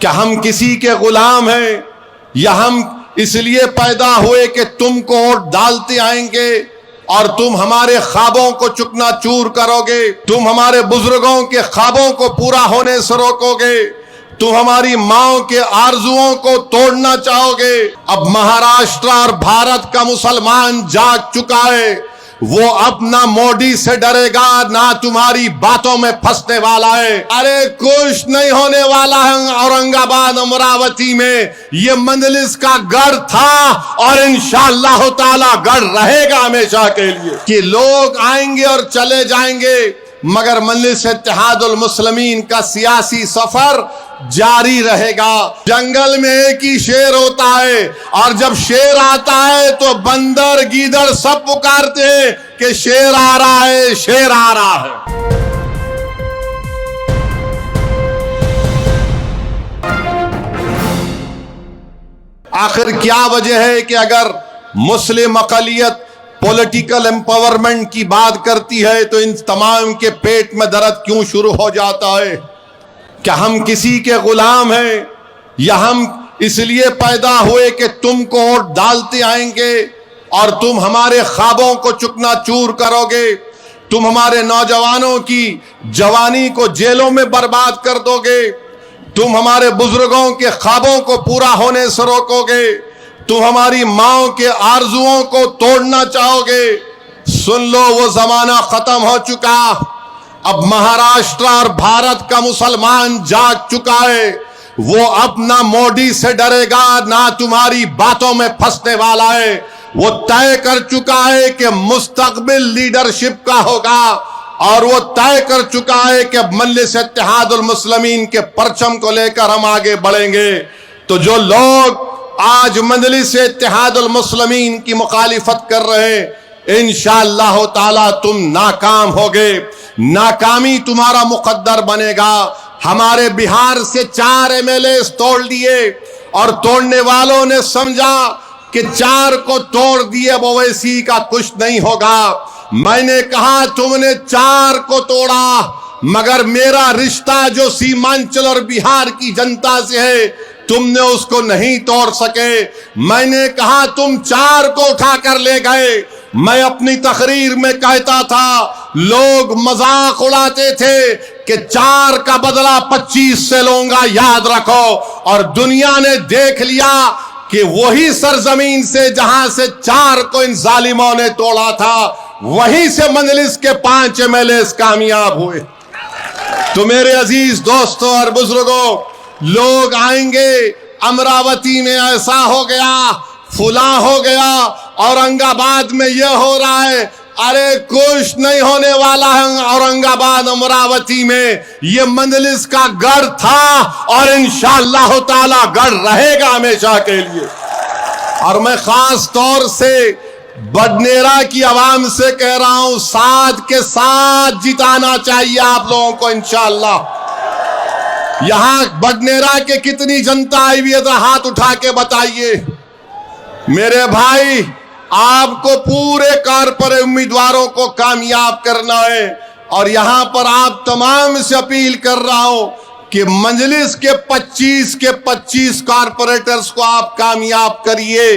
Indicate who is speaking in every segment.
Speaker 1: کیا ہم کسی کے غلام ہیں یا ہم اس لیے پیدا ہوئے کہ تم کو ووٹ ڈالتے آئیں گے اور تم ہمارے خوابوں کو چکنا چور کرو گے، تم ہمارے بزرگوں کے خوابوں کو پورا ہونے سے روکو گے، تم ہماری ماں کے آرزوؤں کو توڑنا چاہو گے؟ اب مہاراشٹر اور بھارت کا مسلمان جاگ چکا ہے، وہ اب نہ موڈی سے ڈرے گا نہ تمہاری باتوں میں پھنسنے والا ہے۔ ارے کچھ نہیں ہونے والا ہے اورنگ آباد امراوتی میں، یہ مجلس کا گڑھ تھا اور انشاءاللہ تعالی گڑھ رہے گا ہمیشہ کے لیے، کہ لوگ آئیں گے اور چلے جائیں گے مگر مجلس اتحاد المسلمین کا سیاسی سفر جاری رہے گا۔ جنگل میں ایک ہی شیر ہوتا ہے اور جب شیر آتا ہے تو بندر گیدڑ سب پکارتے ہیں کہ شیر آ رہا ہے، شیر آ رہا ہے۔ آخر کیا وجہ ہے کہ اگر مسلم اقلیت پولیٹیکل امپاورمنٹ کی بات کرتی ہے تو ان تمام کے پیٹ میں درد کیوں شروع ہو جاتا ہے؟ کیا ہم کسی کے غلام ہیں یا ہم اس لیے پیدا ہوئے کہ تم کو ووٹ ڈالتے آئیں گے اور تم ہمارے خوابوں کو چکنا چور کرو گے، تم ہمارے نوجوانوں کی جوانی کو جیلوں میں برباد کر دو گے، تم ہمارے بزرگوں کے خوابوں کو پورا ہونے سے روکو گے، تم ہماری ماں کے آرزوؤں کو توڑنا چاہو گے؟ سن لو، وہ زمانہ ختم ہو چکا۔ اب مہاراشٹر اور بھارت کا مسلمان جاگ چکا ہے، وہ اب نہ موڈی سے ڈرے گا نہ تمہاری باتوں میں پھنسنے والا ہے۔ وہ طے کر چکا ہے کہ مستقبل لیڈرشپ کا ہوگا اور وہ طے کر چکا ہے کہ مجلس اتحاد المسلمین کے پرچم کو لے کر ہم آگے بڑھیں گے۔ تو جو لوگ آج مجلس اتحاد المسلمین کی مخالفت کر رہے ہیں، انشاءاللہ تعالی تم ناکام ہوگے، ناکامی تمہارا مقدر بنے گا۔ ہمارے بہار سے 4 MLAs توڑ دیے اور توڑنے والوں نے سمجھا کہ 4 کو توڑ دیے اویسی کا کچھ نہیں ہوگا۔ میں نے کہا تم نے 4 کو توڑا مگر میرا رشتہ جو سیمانچل اور بہار کی جنتا سے ہے تم نے اس کو نہیں توڑ سکے۔ میں نے کہا تم 4 کو اٹھا کر لے گئے۔ میں اپنی تقریر میں کہتا تھا، لوگ مذاق اڑاتے تھے کہ 4 کا بدلہ 25 سے لوں گا، یاد رکھو۔ اور دنیا نے دیکھ لیا کہ وہی سرزمین سے جہاں سے 4 کو ان ظالموں نے توڑا تھا وہیں سے مجلس کے 5 MLAs کامیاب ہوئے۔ تو میرے عزیز دوستوں اور بزرگوں، لوگ آئیں گے امراوتی میں ایسا ہو گیا، فلاں ہو گیا، اورنگ آباد میں یہ ہو رہا ہے۔ ارے کچھ نہیں ہونے والا ہے اورنگ آباد امراوتی میں، یہ مجلس کا گڑھ تھا اور انشاءاللہ تعالی گڑھ رہے گا ہمیشہ کے لیے۔ اور میں خاص طور سے بڈنیرا کی عوام سے کہہ رہا ہوں، ساتھ کے ساتھ جتانا چاہیے آپ لوگوں کو انشاءاللہ۔ یہاں بڈنیرا کے کتنی جنتا آئی ہوئی ہے، ذرا ہاتھ اٹھا کے بتائیے۔ میرے بھائی، آپ کو پورے کارپوریٹ امیدواروں کو کامیاب کرنا ہے اور یہاں پر آپ تمام سے اپیل کر رہا ہوں کہ مجلس کے 25 کارپوریٹرز کو آپ کامیاب کریے۔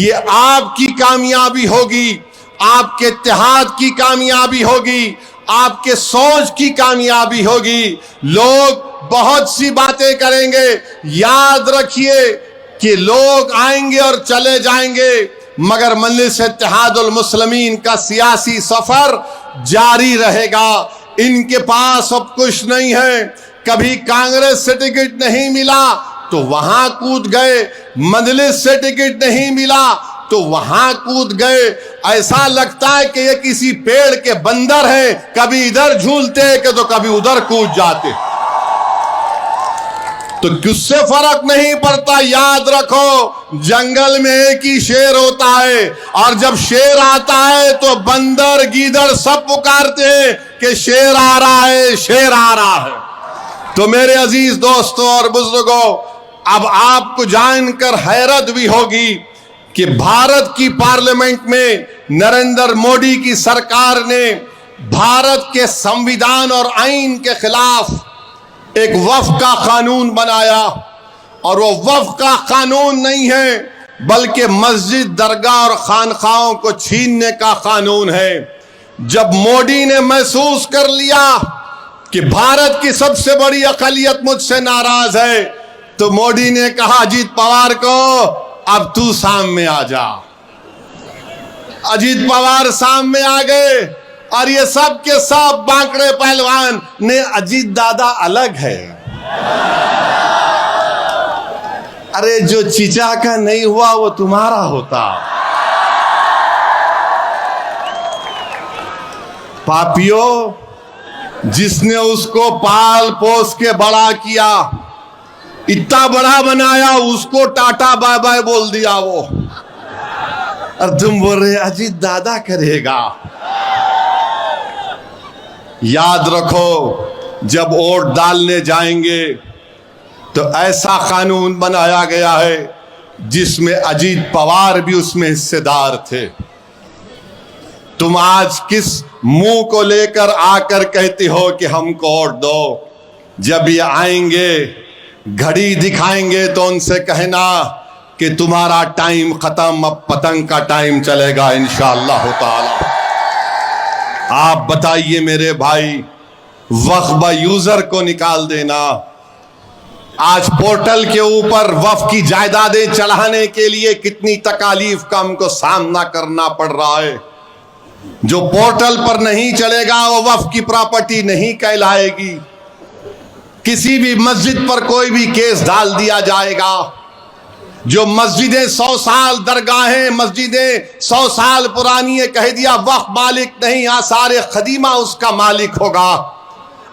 Speaker 1: یہ آپ کی کامیابی ہوگی، آپ کے اتحاد کی کامیابی ہوگی، آپ کے سوچ کی کامیابی ہوگی۔ لوگ بہت سی باتیں کریں گے، یاد رکھیے کہ لوگ آئیں گے اور چلے جائیں گے مگر مجلس اتحاد المسلمین کا سیاسی سفر جاری رہے گا۔ ان کے پاس اب کچھ نہیں ہے، کبھی کانگریس سے ٹکٹ نہیں ملا تو وہاں کود گئے، مجلس سے ٹکٹ نہیں ملا تو وہاں کود گئے۔ ایسا لگتا ہے کہ یہ کسی پیڑ کے بندر ہیں، کبھی ادھر جھولتے کہ تو کبھی ادھر کود جاتے۔ تو کس سے فرق نہیں پڑتا، یاد رکھو جنگل میں ایک ہی شیر ہوتا ہے اور جب شیر آتا ہے تو بندر گیدڑ سب پکارتے ہیں کہ شیر آ رہا ہے، شیر آ رہا ہے۔ تو میرے عزیز دوستوں اور بزرگوں، اب آپ کو جان کر حیرت بھی ہوگی کہ بھارت کی پارلیمنٹ میں نریندر مودی کی سرکار نے بھارت کے سنویدھان اور آئین کے خلاف ایک وفق کا قانون بنایا، اور وہ وفق کا قانون نہیں ہے بلکہ مسجد، درگاہ اور خانقاہوں کو چھیننے کا قانون ہے۔ جب مودی نے محسوس کر لیا کہ بھارت کی سب سے بڑی اقلیت مجھ سے ناراض ہے، تو مودی نے کہا اجیت پوار کو اب تو سامنے آ جا۔ اجیت پوار سامنے آ گئے، اور یہ سب کے سب بانکڑے پہلوان نے اجیت دادا الگ ہے۔ ارے جو چچا کا نہیں ہوا وہ تمہارا ہوتا۔ پاپیو، جس نے اس کو پال پوس کے بڑا کیا، اتنا بڑا بنایا، اس کو ٹاٹا بائے بائے بول دیا وہ، اور تم بول رہے اجیت دادا کرے گا۔ یاد رکھو، جب ووٹ ڈالنے جائیں گے تو ایسا قانون بنایا گیا ہے جس میں اجیت پوار بھی اس میں حصے دار تھے۔ تم آج کس منہ کو لے کر آ کر کہتے ہو کہ ہم کو ووٹ دو؟ جب یہ آئیں گے، گھڑی دکھائیں گے تو ان سے کہنا کہ تمہارا ٹائم ختم، اب پتنگ کا ٹائم چلے گا انشاءاللہ تعالی۔ آپ بتائیے میرے بھائی، وقف یوزر کو نکال دینا۔ آج پورٹل کے اوپر وقف کی جائیدادیں چڑھانے کے لیے کتنی تکالیف کا ہم کو سامنا کرنا پڑ رہا ہے۔ جو پورٹل پر نہیں چلے گا وہ وقف کی پراپرٹی نہیں کہلائے گی۔ کسی بھی مسجد پر کوئی بھی کیس ڈال دیا جائے گا۔ جو مسجدیں 100 سال، درگاہیں مسجدیں 100 سال پرانی ہے، کہہ دیا وقف مالک نہیں، آثار قدیمہ اس کا مالک ہوگا۔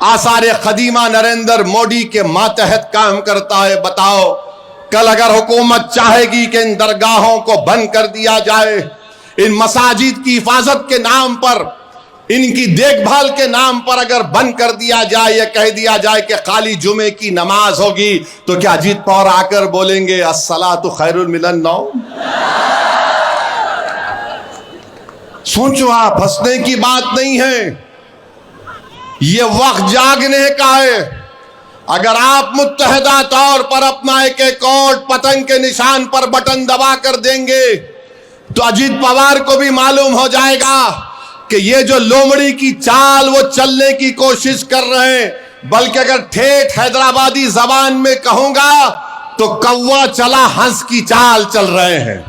Speaker 1: آثار قدیمہ نریندر مودی کے ماتحت کام کرتا ہے۔ بتاؤ، کل اگر حکومت چاہے گی کہ ان درگاہوں کو بند کر دیا جائے، ان مساجد کی حفاظت کے نام پر، ان کی دیکھ بھال کے نام پر اگر بند کر دیا جائے یا کہہ دیا جائے کہ خالی جمعے کی نماز ہوگی، تو کیا اجیت پوار آ کر بولیں گے الصلاۃ خیر من النوم؟ سوچو آپ، ہنسنے کی بات نہیں ہے، یہ وقت جاگنے کا ہے۔ اگر آپ متحدہ طور پر اپنا ایک ایک ووٹ پتنگ کے نشان پر بٹن دبا کر دیں گے تو اجیت پوار کو بھی معلوم ہو جائے گا کہ یہ جو لومڑی کی چال وہ چلنے کی کوشش کر رہے ہیں، بلکہ اگر ٹھیٹھ حیدرآبادی زبان میں کہوں گا تو کوا چلا ہنس کی چال چل رہے ہیں۔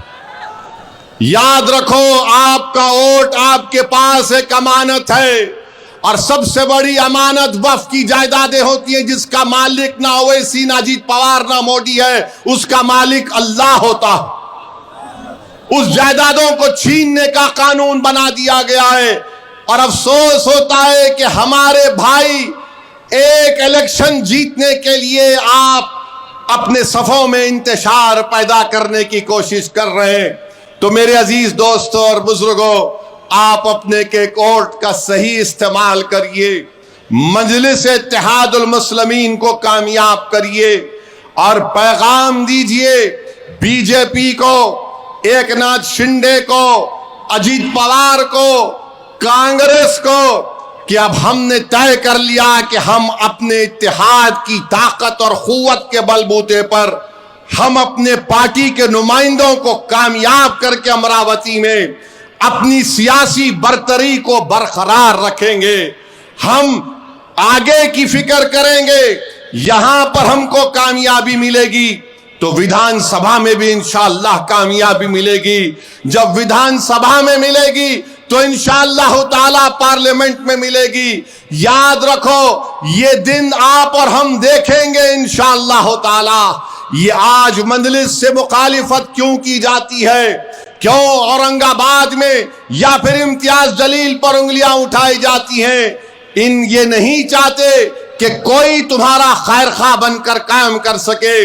Speaker 1: یاد رکھو، آپ کا ووٹ آپ کے پاس ایک امانت ہے، اور سب سے بڑی امانت وقف کی جائیدادیں ہوتی ہیں، جس کا مالک نہ اویسی، نہ اجیت پوار، نہ مودی ہے، اس کا مالک اللہ ہوتا۔ اس جائیدادوں کو چھیننے کا قانون بنا دیا گیا ہے، اور افسوس ہوتا ہے کہ ہمارے بھائی ایک الیکشن جیتنے کے لیے آپ اپنے صفوں میں انتشار پیدا کرنے کی کوشش کر رہے ہیں۔ تو میرے عزیز دوستوں اور بزرگوں، آپ اپنے کے ووٹ کا صحیح استعمال کریے، مجلس اتحاد المسلمین کو کامیاب کریے، اور پیغام دیجئے بی جے پی کو، ایک ناتھ شنڈے کو، اجیت پوار کو، کانگریس کو، کہ اب ہم نے طے کر لیا کہ ہم اپنے اتحاد کی طاقت اور قوت کے بلبوتے پر ہم اپنے پارٹی کے نمائندوں کو کامیاب کر کے امراوتی میں اپنی سیاسی برتری کو برقرار رکھیں گے۔ ہم آگے کی فکر کریں گے، یہاں پر ہم کو کامیابی ملے گی تو ویدھان سبھا میں بھی انشاءاللہ کامیابی ملے گی۔ جب ویدھان سبھا میں ملے گی تو انشاءاللہ تعالی پارلیمنٹ میں ملے گی۔ یاد رکھو، یہ دن آپ اور ہم دیکھیں گے انشاءاللہ تعالی۔ یہ آج مجلس سے مخالفت کیوں کی جاتی ہے، کیوں اورنگ آباد میں یا پھر امتیاز جلیل پر انگلیاں اٹھائی جاتی ہیں؟ یہ نہیں چاہتے کہ کوئی تمہارا خیر خواہ بن کر کام کر سکے۔